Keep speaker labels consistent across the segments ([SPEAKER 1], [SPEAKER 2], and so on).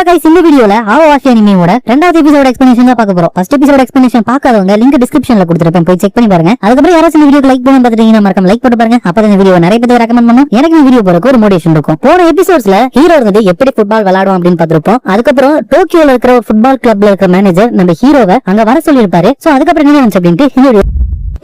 [SPEAKER 1] அப்பா கைஸ் இந்த வீடியோல ஆவாசி அனிமேவோட ரெண்டாவது எபிசோட் எக்ஸ்பிளனேஷன் தான் பார்க்க போறோம். ஃபர்ஸ்ட் எபிசோட் எக்ஸ்பிளனேஷன் பார்க்காதவங்க லிங்க் டிஸ்கிரிப்ஷன்ல கொடுத்திருப்பேன், போய் செக் பண்ணி பாருங்க. அதுக்கப்புறம் யாராச்சும் இந்த வீடியோக்கு லைக் பண்ணி பார்த்துட்டீங்கன்னா மறக்காம லைக் போட்டு பாருங்க. அப்ப இந்த வீடியோ நிறைய பேர் ரெக்கமெண்ட் பண்ணும், எனக்கு இந்த வீடியோ போறதுக்கு ஒரு மோட்டிவேஷன் இருக்கும். போன எபிசோட்ஸ்ல ஹீரோ வந்து எப்படி ஃபுட்பால் விளையாடும் அப்படின்னு பார்த்திருப்போம். அதுக்கப்புறம் டோக்கியோல இருக்கிற ஒரு ஃபுட்பால் கிளப்ல இருக்கிற மேனேஜர் நம்ம ஹீரோவை அங்க வர சொல்லியிருப்பாரு. சோ அதுக்கப்புறம் என்ன நடந்துச்சு அப்படின்ட்டு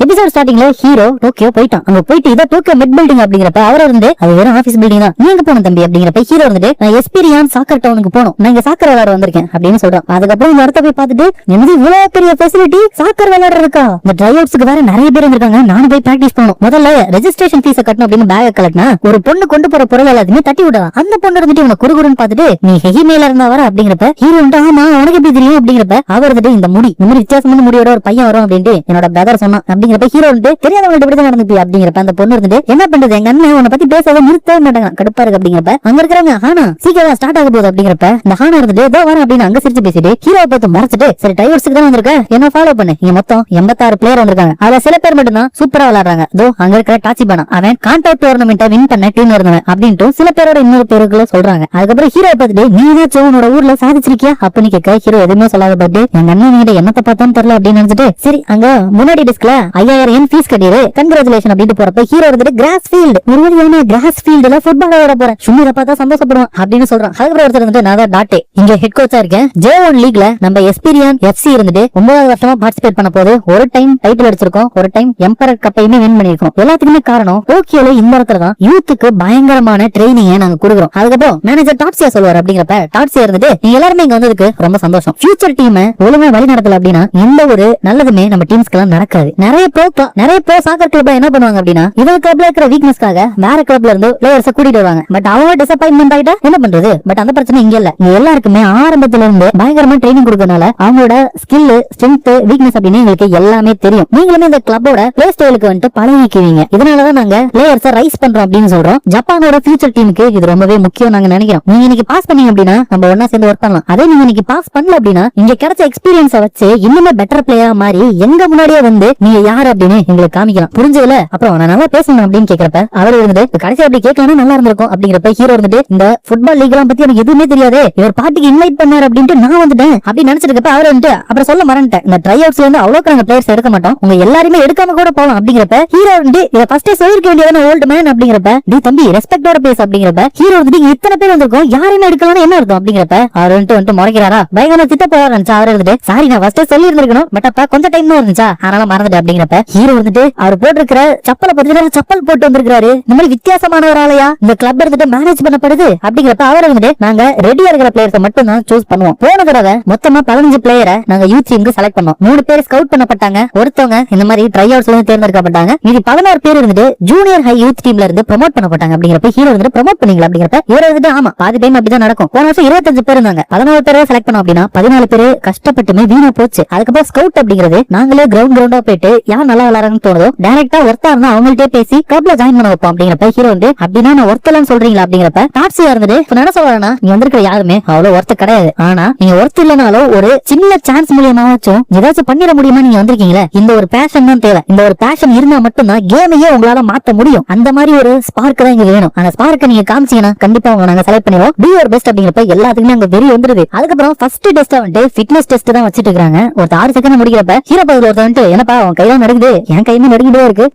[SPEAKER 1] எபிசோட் ஸ்டார்டிங்ல ஹீரோ டோக்கியோ போயிட்டான். அங்க போயிட்டு இதை டோக்கியோ மெட் பில்டிங் அப்படிங்கிறப்ப அவர் வந்து அது வெறும் ஆபீஸ் பில்டிங் தான், நீங்க போன தம்பி அப்படிங்கிறப்ப ஹீரோ வந்துட்டு நான் எஸ்பீரியான் சாக்கர் டவுனுக்கு போனோம், நான் இங்க சாக்கர் விளையாட வந்திருக்கேன் அப்படின்னு சொல்றான். அதுக்கப்புறம் இந்த இடத்த போய் பார்த்துட்டு என்னது இவ்வளவு பெரிய ஃபெசிலிட்டி சாக்கர் விளையாடுறதுக்கா, இந்த ட்ரை அவுட்ஸ்க்கு வேற நிறைய பேர் வந்திருக்காங்க, நானும் போய் பிராக்டிஸ் பண்ணணும். முதல்ல ரெஜிஸ்ட்ரேஷன் ஃபீஸ் கட்டணும் அப்படின்னு பேக கலட்டினா ஒரு பொண்ணு கொண்டு போற பொருள் எல்லாத்தையுமே தட்டி விடலாம். அந்த பொண்ணு இருந்துட்டு இவனை குறுகுறுன்னு பார்த்துட்டு நீ ஹெகி மேல இருந்தா வர அப்படிங்கிறப்ப ஹீரோ வந்து ஆமா உனக்கு எப்படி தெரியும் அப்படிங்கிறப்ப அவர் வந்துட்டு இந்த முடி வித்தியாசமான முடியோட ஒரு பையன் வரும் அப்படின்ட்டு என்னோட பிரதர் சொன்னான் அப்படிங்கிறப்ப ஹீரோ வந்து தெரியாதவங்கள்ட்ட இப்படி நடந்துச்சு அப்படிங்கிறப்ப அந்த பொண்ணு இருந்துட்டு என்ன பண்றது எங்க அண்ணன் உன்னை பத்தி பேசாத நிறுத்தவே மாட்டாங்க கடுப்பா இருக்கு அப்படிங்கிறப்ப அங்க இருக்கிறவங்க ஹானா சீக்கிரம் ஸ்டார்ட் ஆக போகுது அப்படிங்கிறப்ப இந்த ஹானா இருந்துட்டு ஏதோ வர அப்படின்னு அங்க சிரிச்சு பேசிட்டு ஹீரோவை பார்த்து மறைச்சிட்டு சரி டைவர்ஸ்க்கு தான் வந்திருக்க என்ன ஃபாலோ பண்ணு, இங்க மொத்தம் 86 பிளேயர் வந்திருக்காங்க, அதுல சில பேர் மட்டும் தான் சூப்பரா விளையாடுறாங்க. இதோ அங்க இருக்கிற டாச்சிபானா அவன் கான்டாக்ட் டோர்னமெண்ட்டை வின் பண்ண டீம் இருந்தவன் அப்படின்ட்டு சில பேரோட இன்னொரு பேருக்குள்ள சொல்றாங்க. அதுக்கப்புறம் ஹீரோவை பார்த்துட்டு நீ ஏதாச்சும் உன்னோட ஊர்ல சாதிச்சிருக்கியா அப்படின்னு கேட்க ஹீரோ எதுவுமே சொல்லாத பார்த்து எங்க அண்ணன் கிட்ட என்னத்தை பார்த்தான்னு தெரியல அப்படின்னு நினைச்சிட்டு சரி அங்க முன்னாடி டிஸ்க்ல 5000 ஃபீஸ் கட்டிடு கங்க்ராச்சுலேஷன் அப்படின்ட்டு போறப்ப ஹீரோ வந்துட்டு கிராஸ் ஃபீல்ட் ஒரு வழியான கிராஸ் ஃபீல்ட்ல ஃபுட்பால் விளையாட போறேன் சும்மிர பார்த்தா சந்தோஷப்படுவான் அப்படின்னு சொல்றான். அதுக்கப்புறம் ஒருத்தர் வந்துட்டு நான் தான் டாட்டே இங்க ஹெட் கோச்சா இருக்கேன், J1 லீக்ல நம்ம எஸ்பீரியன் FC இருந்துட்டு 9 வருஷமா பார்ட்டிசிபேட் பண்ண போது ஒரு டைம் டைட்டில் அடிச்சிருக்கோம், ஒரு டைம் எம்பரர் கப்பையுமே வின் பண்ணிருக்கோம். எல்லாத்துக்குமே காரணம் டோக்கியோல இந்த இடத்துல தான் யூத்துக்கு பயங்கரமான ட்ரைனிங்கை நாங்க கொடுக்குறோம். அதுக்கப்புறம் மேனேஜர் டாட்சியா சொல்லுவார் அப்படிங்கிறப்ப டாட்சியா இருந்துட்டு நீங்க எல்லாருமே இங்க வந்ததுக்கு ரொம்ப சந்தோஷம், ஃபியூச்சர் டீம் ஒழுங்கா வழி நடத்தல அப்படின்னா எந்த ஒரு நல்லதுமே நம்ம டீம்ஸ்க்கு எல்லாம் நடக்காது. நிறைய ப்ரோ சாக்கர் கிளப்ல என்ன பண்ணுவாங்க அப்படின்னா இவங்க கிளப்ல இருக்கிற வீக்னஸ்க்காக வேற கிளப்ல இருந்து பிளேயர்ஸ் கூட்டிட்டு வருவாங்க. பட் அவங்க டிசப்பாயின்மெண்ட் ஆயிட்டா என்ன பண்றது? பட் அந்த பிரச்சனை இங்க இல்ல, இங்க எல்லாருக்குமே ஆரம்பத்துல இருந்து பயங்கரமா ட்ரைனிங் கொடுக்கறனால அவங்களோட ஸ்கில் ஸ்ட்ரென்த் வீக்னஸ் அப்படின்னு எங்களுக்கு எல்லாமே தெரியும். நீங்களுமே இந்த கிளப்போட பிளே ஸ்டைலுக்கு வந்துட்டு பழகிக்குவீங்க. இதனாலதான் நாங்க பிளேயர்ஸை ரைஸ் பண்றோம் அப்படின்னு சொல்றோம். ஜப்பானோட ஃபியூச்சர் டீமுக்கு இது ரொம்பவே முக்கியம் நாங்க நினைக்கிறோம். நீங்க இன்னைக்கு பாஸ் பண்ணீங்க அப்படின்னா நம்ம ஒன்னா சேர்ந்து ஒர்க் பண்ணலாம். அதே நீங்க இன்னைக்கு பாஸ் பண்ணல அப்படின்னா இங்க கிடைச்ச எக்ஸ்பீரியன்ஸை வச்சு இன்னுமே பெட்டர் பிளேயரா மாதிரி எங்க முன்னாடியே வந்து நீங்க யாரு அப்படின்னு எங்களுக்கு காமிக்கலாம். புரிஞ்சதுல? அப்புறம் நான் நல்லா பேசணும் அப்படின்னு கேக்குறப்ப அவர் இருந்துட்டு கடைசி அப்படி கேட்கலாம் நல்லா இருந்திருக்கும் அப்படிங்கிறப்ப ஹீரோ இருந்துட்டு இந்த ஃபுட்பால் லீக் எல்லாம் பத்தி எனக்கு எதுவுமே தெரியாது, இவர் பார்ட்டிக்கு இன்வைட் பண்ணாரு அப்படின்ட்டு நான் வந்துட்டேன் அப்படின்னு நினைச்சிருக்கப்ப அவர் வந்துட்டு அப்புறம் சொல்ல மறந்துட்டேன் இந்த ட்ரை அவுட்ஸ்ல இருந்து அவ்வளவு நாங்க பிளேயர்ஸ் எடுக்க மாட்டோம், உங்க எல்லாருமே எடுக்காம கூட போலாம் அப்படிங்கிறப்ப ஹீரோ வந்து இதை ஃபர்ஸ்டே சொல்லிருக்க வேண்டியதான ஓல்டு மேன் அப்படிங்கிறப்ப நீ தம்பி ரெஸ்பெக்டோட பேச அப்படிங்கிறப்ப ஹீரோ வந்து இத்தனை பேர் வந்திருக்கோம் யாரையும் எடுக்கலாம் என்ன அர்த்தம் அப்படிங்கிறப்ப அவர் வந்துட்டு முறைக்கிறாரா பயங்கர திட்ட போறா நினைச்சா அவர் இருந்துட்டு சாரி நான் ஃபர்ஸ்டே சொல்லி இருந்திருக்கணும் பட் அப்ப கொஞ்சம் டைம் தான் இருந்துச்சா அதனால மறந்துட்டு அப்படிங்கிறப்ப ஹீரோ வந்துட்டு அவர் போட்டிருக்கிற சப்பலை பத்தி சப்பல் போட்டு வந்திருக்காரு, இந்த மாதிரி வித்தியாசமான ஒரு ஆளையா இந்த கிளப் இருந்துட்டு மேனேஜ் பண்ணப்படுது அப்படிங்கிறப்ப அவர் வந்துட்டு நாங்க ரெடியா இருக்கிற பிளேயர்ஸ் மட்டும் தான் சூஸ் பண்ணுவோம். போன தடவை மொத்தமா 15 பிளேயரை நாங்க யூத் டீமுக்கு செலக்ட் பண்ணோம். 3 பேர் ஸ்கவுட் பண்ணப்பட்டாங்க, ஒருத்தவங்க இந்த மாதிரி ட்ரை அவுட்ஸ்ல இருந்து தேர்ந்தெடுக்கப்பட்டாங்க, மீதி 16 பேர் இருந்துட்டு ஜூனியர் ஹை யூத் டீம்ல இருந்து ப்ரோமோட் பண்ணப்பட்டாங்க. அப்படிங்கிறப்ப ஹீரோ வந்துட்டு ப்ரோமோட் பண்ணீங்களா அப்படிங்கிறப்ப இவர் வந்துட்டு ஆமா பாதி டைம் அப்படிதான் நடக்கும். போன வருஷம் 25 பேர் இருந்தாங்க, 14 பேரை செலக்ட் பண்ணோம் அப்படின்னா 14 பேர் கஷ்டப்பட்டுமே வீணா போச்சு. அதுக்கப்புறம் ஸ்கவுட் அப்படிங்கிறது நாங்களே கிரவுண்டா போயிட்டு யார் நல்லா விளையாடுறாங்கன்னு தோணுதோ டைரக்டா ஒருத்தா இருந்தா அவங்கள்ட்டே பேசி கிளப்ல ஜாயின் பண்ண வைப்போம். அப்படிங்கிறப்ப ஹீரோ வந்து அப்படின்னா நான் ஒருத்தலன்னு சொல்றீங்களா அப்படிங்கிறப்ப டாட்சியா இருந்துட்டு என்ன சொல்றேன்னா நீ வந்திருக்கிற யாருமே அவ்வளவு ஒருத்த கிடையாது, ஆனா நீங்க ஒருத்த இல்லனாலும் ஒரு சின்ன சான்ஸ் மூலியமாச்சும் ஏதாச்சும் பண்ணிட முடியுமா, நீங்க வந்திருக்கீங்களா இந்த ஒரு பேஷன் தான் தேவை, இந்த ஒரு பேஷன் இருந்தா மட்டும்தான் கேமையே உங்களால மாத்த முடியும். அந்த மாதிரி ஒரு ஸ்பார்க் தான் இங்க வேணும். அந்த ஸ்பார்க்கை நீங்க காமிச்சீங்கன்னா கண்டிப்பா உங்க நாங்க செலக்ட் பண்ணுவோம். பி யுவர் பெஸ்ட் அப்படிங்கிறப்ப எல்லாத்துக்குமே அங்க வெறி வந்துருது. அதுக்கப்புறம் ஃபர்ஸ்ட் டெஸ்ட் வந்துட்டு ஃபிட்னஸ் டெஸ்ட் தான் வச்சிட்டு இருக்காங்க. ஒரு 6 செகண்ட் முடிக்கிறப்ப ஹீரோ பதில் ஒருத்தர் வந்துட்டு என்னப்பா உன் கையில நடக்குது, என் கையுமே நடுங்கிட்டே இருக்கு,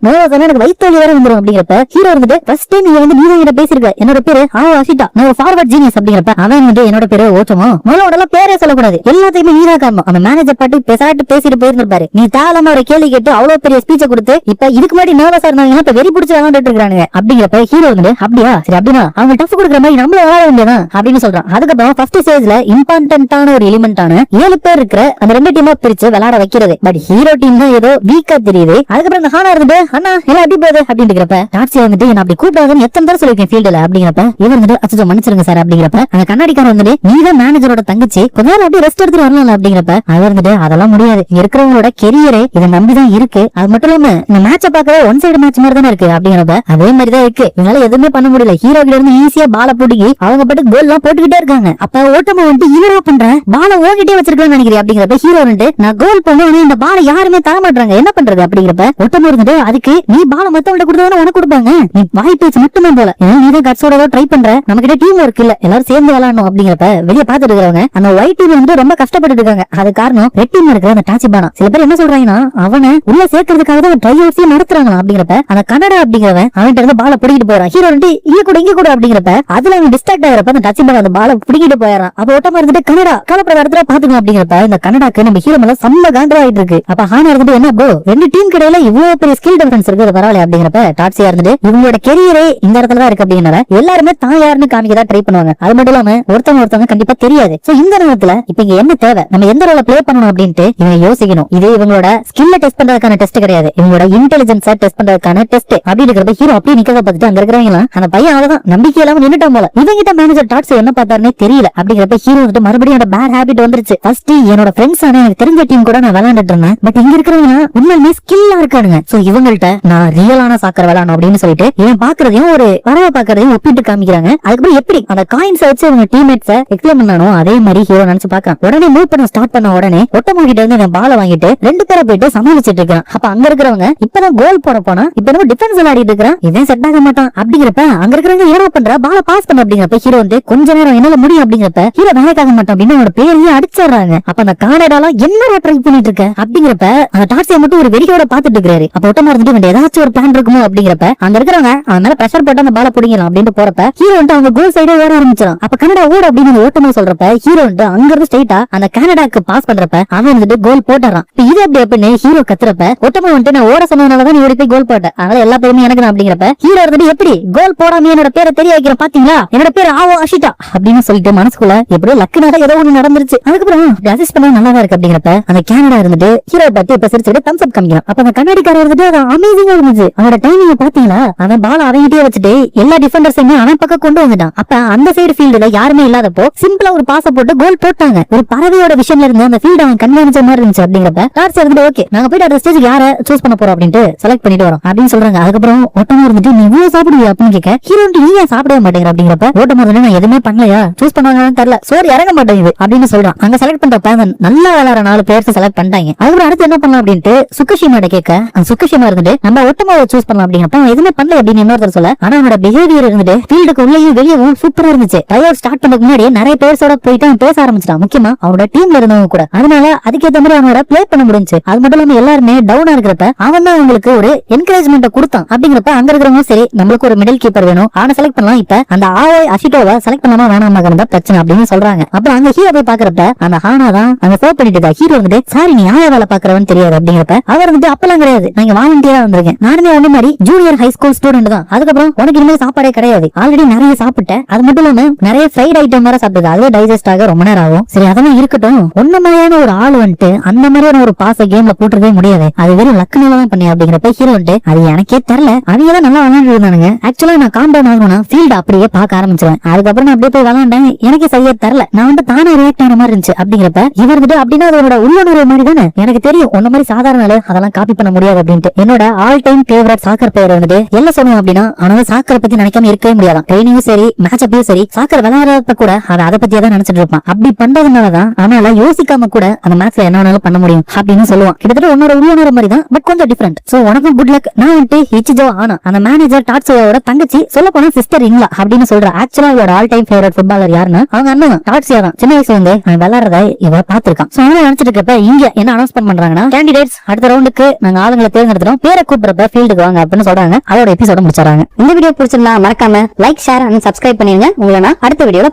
[SPEAKER 1] எனக்கு வயிற்று வலி வேற வந்துடும் அப்படிங்கிறப்ப ஹீரோ வந்துட்டு ஃபர்ஸ்ட் நீங்க வந்து நீங்க கிட்ட பேசிருக்க என்னோட பேரு ஆஷிட்டா, நான் ஃபார்வர்ட் ஜீனியஸ் அப்படிங்கிறப்ப அவன் வந்து என்னோட பேரு ஓட்டமோ முதல்ல பேரே சொல்லக்கூடாது எல்லாத்தையுமே நீதான் காரணம். அந்த மேனேஜர் பாட்டு பேசிட்டு போயிருந்திருப்பாரு, நீ தேவையில்லாம ஒரு கேள்வி கேட்டு அவ்வளவு பெரிய ஸ்பீச்சை கொடுத்து இப்ப இதுக்கு முன்னாடி நர்வஸா இருந்தாங்க இப்ப வெறி பிடிச்சு விளையாண்டுட்டு இருக்காங்க அப்படிங்கிறப்ப ஹீரோ வந்து அப்படியா சரி அப்படின்னா அவங்க டஃப் கொடுக்குற மாதிரி நம்மள விளையாட வேண்டியதான் அப்படின்னு சொல்றான். அதுக்கப்புறம் ஃபர்ஸ்ட் ஸ்டேஜ்ல இம்பார்ட்டன்டான ஒரு எலிமெண்டான 7 பேர் இருக்கிற அந்த 2 டீமா பிரிச்சு விளையாட வைக்கிறது. பட் ஹீரோ டீம் தான் ஏதோ வீக்கா தெரியுது. அதுக்கப்புறம் இந்த ஹானா இருந்துட்டு அண்ணா எல்லாம் எப்படி போகுது அப்படின்னு இருக்கிறப்ப டாட்சி வந்துட்டு என்ன அப்படி கூப்பிடாதுன்னு எத்தனை தடவை சொல்லிருக்கேன் ஃபீல்டுல அப்படிங்கிறப்ப இவர் வந்துட்டு அச்சோ மன்னிச்சிருங்க சார் அப்படிங்கிறப்ப அந்த கண்ணாடிக்காரர் வந்துட்டு நீதான் மேனேஜரோட தங்கச்சி கொஞ்ச நேரம் அப்படியே ரெஸ்ட் எடுத்துட்டு வரலாம் அப்படிங்கிறப்ப அவர் வந்துட்டு அதெல்லாம் முடியாது, இருக்கிறவங்களோட கெரியரே இதை நம்பிதான் இருக்கு, அது மட்டும் இல்லாம இந்த மேட்ச பாக்கவே ஒன் சைடு மேட்ச் மாதிரி தானே இருக்கு அப்படிங்கிறப்ப அதே மாதிரிதான் இருக்கு, இவனால எதுவுமே பண்ண முடியல, ஹீரோ கிட்ட இருந்து ஈஸியா பால போட்டுக்கி அவங்க பாட்டு கோல் எல்லாம் போட்டுக்கிட்டே இருக்காங்க. அப்ப ஓட்டமா வந்துட்டு இவரா பண்ற பால ஓடிட்டே வச்சிருக்கான்னு நினைக்கிறேன் அப்படிங்கிறப்ப ஹீரோ வந்துட்டு நான் கோல் பண்ணுவேன் இந்த பால யாருமே தர மாட்டாங்க என்ன பண்றது அப்படிங்கிறப்ப ஒட்டமா இருந்துட்டு அதுக்கு நீ பால மத்தவங்க கொடுத்தா உனக்கு கொடுப்பாங்க, நீ வாய் பேச்சு மட்டுமே போல நீதான் கட்ஸோட ட்ரை பண்ற, நம்ம கிட்ட டீம் ஒர்க் இல்ல, எல்லாரும் சேர்ந்து விளையாடணும் அப்படிங்கிறப்ப வெளியே பாத்துட்டு இருக்கிறவங்க அந்த ஒயிட் டீம் வந்து ரொம்ப கஷ்டப்பட்டு இருக்காங்க. அது காரணம் ரெட் டீம் இருக்கிற அந்த டாச்சிபானா. சில பேர் என்ன சொல்றாங்கன்னா அவனை உள்ள சேர்க்கறதுக்காக தான் ட்ரை அவுட்ஸே நடத்துறாங்க அப்படிங்கிறப்ப அந்த கனடா அப்படிங்கிறவன் அவன்கிட்ட இருந்து பால பிடிக்கிட்டு போறான். ஹீரோ வந்து இங்க கூட அப்படிங்கிறப்ப அதுல அவன் டிஸ்ட்ராக்ட் ஆகிறப்ப அந்த டாச்சிபானா அந்த பால பிடிக்கிட்டு போயிடறான். அப்ப ஒட்டமா இருந்துட்டு கனடா கலப்பட இடத்துல பாத்துக்கலாம் அப்படிங்கிறப்ப இந்த கனடாக்கு நம்ம ஹீரோ மேல செம்ம காண்டா ஆயிட்டு இருக்கு. அப்ப ஹானா இருந்துட்டு என்ன ப்ரோ ரெண்டு டீம் கிடையில இவ்வளவு பெரிய ஸ்கில் டிஃபரன்ஸ் இருக்கு பரவாயில்ல அப்படிங்கிறப்ப டாட்சியா இருந்துட்டு இவங்களோட கெரியரே இந்த இடத்துல தான் இருக்கு அப்படிங்கறத எல்லாருமே தான் யாருன்னு காமிக்கதான் ட்ரை பண்ணுவாங்க. அது மட்டும் இல்லாம ஒருத்தவங்க கண்டிப்பா தெரியாது. சோ இந்த நேரத்துல இப்ப இங்க என்ன தேவை, நம்ம எந்த ரோல பிளே பண்ணணும் அப்படின்ட்டு இவங்க யோசிக்கணும். இது இவங்களோட ஸ்கில்ல டெஸ்ட் பண்றதுக்கான டெஸ்ட் கிடையாது, இவங்களோட இன்டெலிஜென்ஸ டெஸ்ட் பண்றதுக்கான டெஸ்ட் அப்படி இருக்கிறப்ப ஹீரோ அப்படியே நிக்கிறத பார்த்துட்டு அங்க இருக்கிறவங்க அந்த பையன் அவ்வளவுதான் நம்பிக்கை இல்லாம நின்னுட்டான் போல. இவங்கிட்ட மேனேஜர் டாட்ஸ் என்ன பார்த்தாருன்னே தெரியல. அப்படிங்கிறப்ப ஹீரோ வந்துட்டு மறுபடியும் அந்த பேட் ஹேபிட் வந்துருச்சு. ஃபர்ஸ்ட் என்னோட ஃப்ரெண்ட்ஸ் ஆன எனக்கு தெரிஞ்ச டீம் கூட நான் விளையாண்டுட்டு இருந்தேன், பட் இங்க இருக்கிறவங்க உண்மையுமே ஸ்கில்லா இருக்கானுங்க. சோ இவங்கள்ட்ட நான் ரியலான சாக்கர் விளையாடணும் அப்படின்னு சொல்லிட்டு இவன் பாக்குறதையும் ஒரு வரவை பாக்குறதையும் ஒப்பிட்டு காமிக்கிறாங்க. அதுக்கப்புறம் எப்படி அந்த காயின்ஸ் வச்சு அவங்க டீம்மேட்ஸ எக்ஸ்பிளைன் பண்ணானோ அதே மாதிரி ஹீரோ நினைச்சு பாக்கான். உடனே மூவ் பண்ண ஸ்டார்ட் பண்ண உடனே ஒட்டமா கிட்ட இருந்து பால வாங்கிட்டு ரெண்டு பேரை போயிட்டு சமாளிச்சிட்டு இருக்கான். அப்ப அங்க இருக்கிறவங்க இப்பதான் கோல் போட போனா இப்ப நம்ம டிஃபென்ஸ் விளையாடிட்டு இருக்கிறான், இவன் செட் ஆக மாட்டான். அப்படிங்கிறப்ப அங்க இருக்கிறவங்க என்ன பண்றா பால பாஸ் பண்ண அப்படிங்கிறப்ப ஹீரோ வந்து கொஞ்ச நேரம் என்னால முடியும் அப்படிங்கிறப்ப ஹீரோ வேலைக்காக மாட்டான் அப்படின்னு அவனோட பேரையே அடிச்சிடறாங்க. அப்ப அந்த கானடால என்ன ட்ரை பண்ணிட்டு இருக்க அப்படிங்கிறப்ப அந்த டாட்சியை மட்டும் ஒரு வெறியோட பாத்துட்டு இருக்காரு. அப்ப ஒட்டமா இருந்துட்டு ஏதாச்சும் ஒரு பிளான் இருக்குமோ அப்படிங்கிறப்ப அங்க இருக்கிறவங்க அவன் மேல பிரஷர் போட்டு அந்த பால பிடிங்கலாம் அப்படின்னு போறப்ப ஹீரோ வந்து அவங்க கோல் சைடே ஓட ஆரம்பிச்சான். அப்ப கனடா ஓட அப்படின்னு ஓட்டமா சொல்றப்ப ஹீரோ வந்து அங்க இருந்து ஸ்ட்ரைட்டா அந்த கனடாக்கு பாஸ் பண்றப்ப அவன் வந்துட்டு கோல் போட்டாரான். இது அப்படி அப்படின்னு ஹீரோ கத்துறப்ப ஒட்டமா வந்துட்டு நான் ஓட சொன்னதுனாலதான் நீ ஓடி போய் கோல் போட்ட, அதனால எல்லா பேருமே எனக்கு தான் அப்படிங்கிறப்ப ஹீரோ வந்துட்டு எப்படி கோல் போடாம என்னோட பேரை தெரிய வைக்கிறேன் பாத்தீங்களா, என்னோட பேர் ஆவோ அஷிதா அப்படின்னு சொல்லிட்டு மனசுக்குள்ள எப்படியோ லக்குனால ஏதோ ஒண்ணு நடந்துருச்சு. அதுக்கப்புறம் அசிஸ்ட் பண்ண நல்லா இருக்கு அப்படிங்கிறப்ப அந்த கனடா இருந்துட்டு ஹீரோ பத்தி இப்ப சிரிச்சுட்டு தம்ஸ் அப் காமிக்கிறான். அப்ப அந்த கண்ணாடிக்காரர் வந்துட்டு அது அமேசிங்கா இருந்துச்சு. அவனோட டைமிங் பாத்தீங்களா, அவன் பால் அவங்கிட்டே வச்சுட்டு எல்லா டிஃபெண்டர்ஸையுமே அவன் பக்கம் கொண்டு வந்துட்டான். அப்ப அந்த சைடு ஃபீல்டுல யாருமே இல்லாதப்போ சிம்பிளா ஒரு பாஸ் போட்டு கோல் போட்டாங்க. ஒரு பறவையோட விஷயம்ல இருந்து அந்த ஃபீல்ட் அவன் கண்காணிச்ச மாதிரி இருந்துச்சு. அப்படிங்கிறப்ப டார்ச் இருந்துட்டு ஓகே நாங்க போயிட்டு அடுத்த ஸ்டேஜ் யாரை சூஸ் பண்ண போறோம் அப்படின்ட்டு செலக்ட் பண்ணிட்டு வரோம் அப்படின்னு சொல்றாங்க. அதுக்கப்புறம் ஓட்டமா இருந்துட்டு நீ இவ்வளவு சாப்பிடுவியா அப்படின்னு கேட்க ஹீரோ நீ ஏன் சாப்பிடவே மாட்டேங்கிற அப்படிங்கிறப்ப ஓட்டமா இருந்துட்டு நான் எதுவுமே பண்ணலையா சூஸ் பண்ணுவாங்கன்னு தெரியல சோறு இறங்க மாட்டேங்குது அப்படின்னு சொல்றான். அங்க செலக்ட் பண்றப்ப நல்லா விளையாடுற 4 பேர்ஸ் செலக்ட் பண்ணிட்டாங்க. அதுக்கப்புறம் அடுத்து என்ன பண்ணலாம் அப்படின்ட்டு சுக்கஷிமாட்ட கேட்க சுக்கஷிமா இருந்துட்டு நம்ம ஒட்டமாவை சூஸ் பண்ணலாம் அப்படிங்கிறப்ப எதுவுமே பண்ணல அப்படின்னு இன்னொருத்தர் சொல்ல, ஆனா அவனோட பிஹேவியர் இருந்துட்டு ஃபீல்டுக்கு உள்ளேயும் வெளியவும் சூப்பரா இருந்துச்சு. ட்ரைஅவுட் ஸ்டார்ட் பண்ணதுக்கு முன்னாடி நிறைய பேர்ஸோட போயிட்டு அவன் பேச ஆரம்பிச்சிட்டான், முக்கியமா அவனோட டீம்ல இருந்தவங்க கூட. அதனால அதுக்கேற்ற மாதிரி அவனோட பிளே பண்ண முடிஞ்சு. அது மட்டும் இல்லாம எல்லாருமே டவுனா இருக்கிறப்ப அவன் தான் அவங்களுக்கு ஒரு என்கரேஜ்மெண்ட் கொடுத்தான். அப்படிங்கிறப்ப அங்க இருக்கிறவங்க சரி நம்மளுக்கு ஒரு மிடில் கீப்பர் வேணும் அவனை செலக்ட் பண்ணலாம், இப்ப அந்த ஆவோய் அஷிட்டோவை செலக்ட் பண்ணாம வேணாமா இருந்தா பிரச்சனை அப்படின்னு சொல்றாங்க. அப்புறம் அங்க ஹீரோ போய் பாக்குறப்ப அந்த ஹானா தான் அங்க சர்வ் பண்ணிட்டு இருக்கா. ஹீரோ வந்துட்டு சாரி நீ ஆயா வேலை பாக்குறவன்னு தெரியாது அப்படிங்கிறப்ப அவர் வந்துட்டு அப்பெல்லாம் கிடையாது நான் வாலண்டியரா வந்திருக்கேன், நானுமே ஒண்ணு மாதிரி ஜூனியர் ஹை ஸ்கூல் ஸ்டூடெண்ட் தான். அதுக்கப்புறம் உனக்கு இனிமே சாப்பாடே கிடையாது, ஆல்ரெடி நிறைய சாப்பிட்டேன், அது மட்டும் இல்லாம நிறைய ஃப்ரைட் ஐட்டம் வேற சாப்பிட்டது, அதுவே டைஜஸ்ட் ஆக ரொம்ப நேரம் ஆகும். சரி அதெல்லாம் இருக்கட்டும், ஒன்ன மாதிரியான ஒரு ஆள் வந்துட்டு அந்த மாதிரியான ஒரு பாச கேம்ல போட்டுறதே முடியாது, அது வெறும் லக்குனால தான் பண்ணி அப்படிங்கிறப்ப ஹீரோ வந்துட்டு அது எனக்கே தெரியல அவங்க தான் நல்லா விளையாண்டு இருந்தானுங்க, ஆக்சுவலா நான் காம்பவுண்ட் ஆகணும்னா ஃபீல்ட் அப்படியே பார்க்க ஆரம்பிச்சிருவேன், அதுக்கப்புறம் நான் அப்படியே போய் விளையாண்டேன் எனக்கே சரியா தெரியல நான் வந்து தானே ரியாக்ட் ஆன மாதிரி இருந்துச்சு அப்படிங்கிறப்ப இவர் வந்துட்டு அப்படின்னா அதோட உள்ளுணர்வு மாதிரி தானே எனக்கு தெரியும் ஒன்ன மாதிரி சாதாரண அதெல்லாம் காப்பி பண்ண முடியாது அப்படின்ட்டு. என்னோட all time favourite soccer player வந்துட்டு என்ன சொல்லுவோம் அப்படின்னா அவனால சாக்கரை பத்தி நினைக்காம இருக்கவே முடியாதான், ட்ரைனிங்கும் சரி மேட்ச் அப்பயும் சரி சாக்கர் விளையாடுறப்ப கூட அவன் அதை பத்தியே தான் நினைச்சிட்டு இருப்பான். அப்படி பண்றதுனாலதான் அவனால யோசிக்காம கூட அந்த மேட்ச்ல என்ன வேணாலும் பண்ண முடியும் அப்படின்னு சொல்லுவான். கிட்டத்தட்ட உன்னோட உள்ளுணர்வு மாதிரி தான் பட் கொஞ்சம் டிஃபரெண்ட். சோ உனக்கும் குட் லக். நான் வந்துட்டு இச்சிஜோ ஆனா அந்த மேனேஜர் டாட்சியோட தங்கச்சி சொல்ல போனா சிஸ்டர் இன்லா அப்படின்னு சொல்ற. ஆக்சுவலா இவரோட ஆல் டைம் ஃபேவரட் ஃபுட்பாலர் யாருன்னா அவங்க அண்ணன் டாட்சியா தான். சின்ன வயசுல வந்து அவன் விளையாடுறத இவ பாத்துருக்கான். சோ அவன் நினைச்சிட்டு இருக்கப்ப இங்க என்ன அனௌன்ஸ்மெண்ட் பண்றாங்கன்னா கேண்டிடேட்ஸ் அடுத்த ரவுண்டுக்கு நாங்க ஆளுங்களை தேர்ந்தெடுத்துறோம், பேரை கூப்பிடுறப்ப ஃபீல்டுக்கு வாங்க அப்படின்னு சொல்றாங்க. அதோட எபிசோட முடிச்சாங்க. இந்த வீடியோ பிடிச்சிருந்தா மறக்காம லைக் ஷேர் அண்ட் சப்ஸ்கிரைப் பண்ணிருங்க. உங்களை நான் அடுத்த வீடியோல